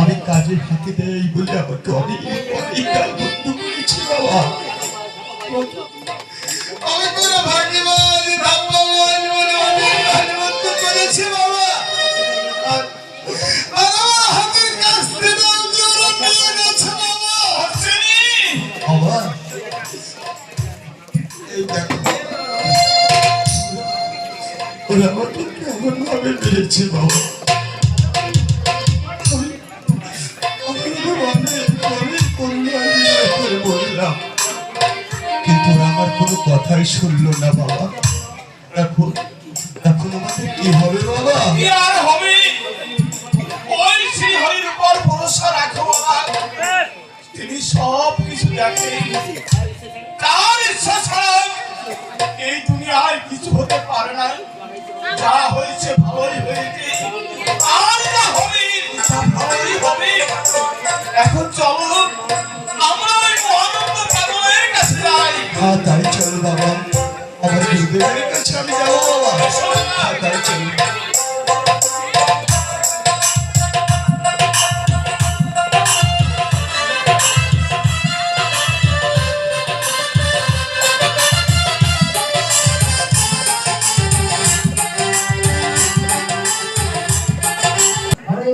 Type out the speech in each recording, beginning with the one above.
আমি কাজে ফাঁকি দেয় বলে আমাকে অনেক কাল বন্ধু করেছি বাবা। আমি পুরো ভাগ্যবান ভাগ্যবান বলে অনেক কাল বন্ধু করেছি বাবা। আর আমার হাতের কাছ থেকে ওরা নিয়ে গেছে বাবা। বাবা এই দেখো ওরা আমাকে কেমন ভাবে মেরেছে বাবা। কিন্তু আমার কোনো কথাই শুনলো না বাবা। এখন এখন আমাদের কি হবে বাবা? কি আর হবে? ওই শ্রীহরির উপর ভরসা রাখো বাবা। তিনি সব কিছু দেখেন। তার ইচ্ছা ছাড়া এই দুনিয়ায় কিছু হতে পারে না। যা হয়েছে ভালোই হয়েছে, আর যা হবে ভালোই হবে। এখন চলো আমরা ওই মহানন্দ পাগলের কাছে যাই। হ্যাঁ তাই চল বাবা, আমার গুরুদেবের কাছে আমি যাবো বাবা। হ্যাঁ তাই চল।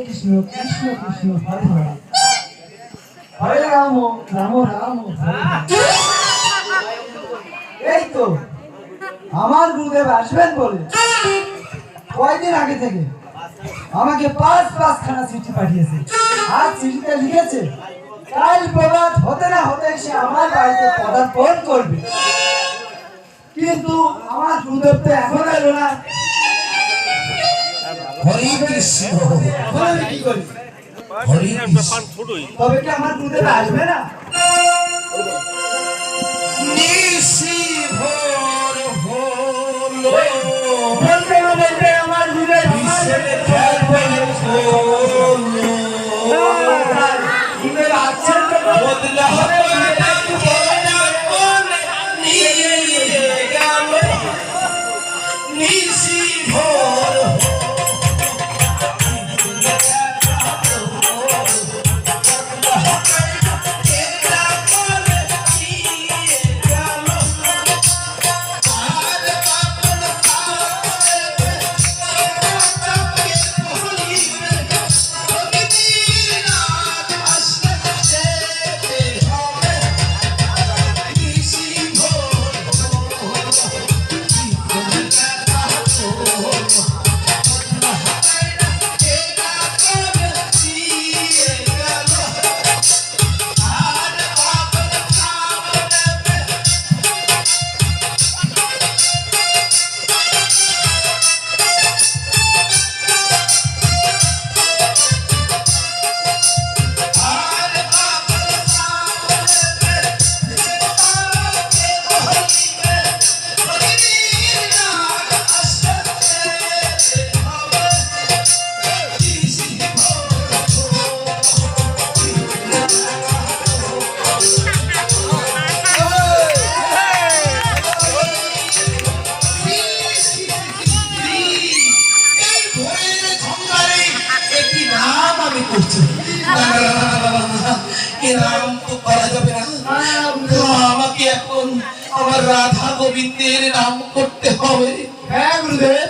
কৃষ্ণ কৃষ্ণ কৃষ্ণ হরে হরে হরে রাম রাম রাম এই তো আমার গুরুদেব আসবেন বলে কয়েকদিন আগে থেকে আমাকে 5-5খানা চিঠি পাঠিয়েছে। আর চিঠিতে লিখেছে কাল প্রভাত হতে না হতে সে আমার বাড়িতে পদার্পণ করবে। কিন্তু আমার গুরুদেব তো এখন এলো না। হরে কৃষ্ণ। কি করি তবে কি আমার গুরুদেব আসবে না? বলতে না বলতে আমার গুরুদেব আসছেন নাম তো করা যাবে না। আমাকে এখন আমার রাধা গোবিন্দের নাম করতে হবে। হ্যাঁ গুরুদেব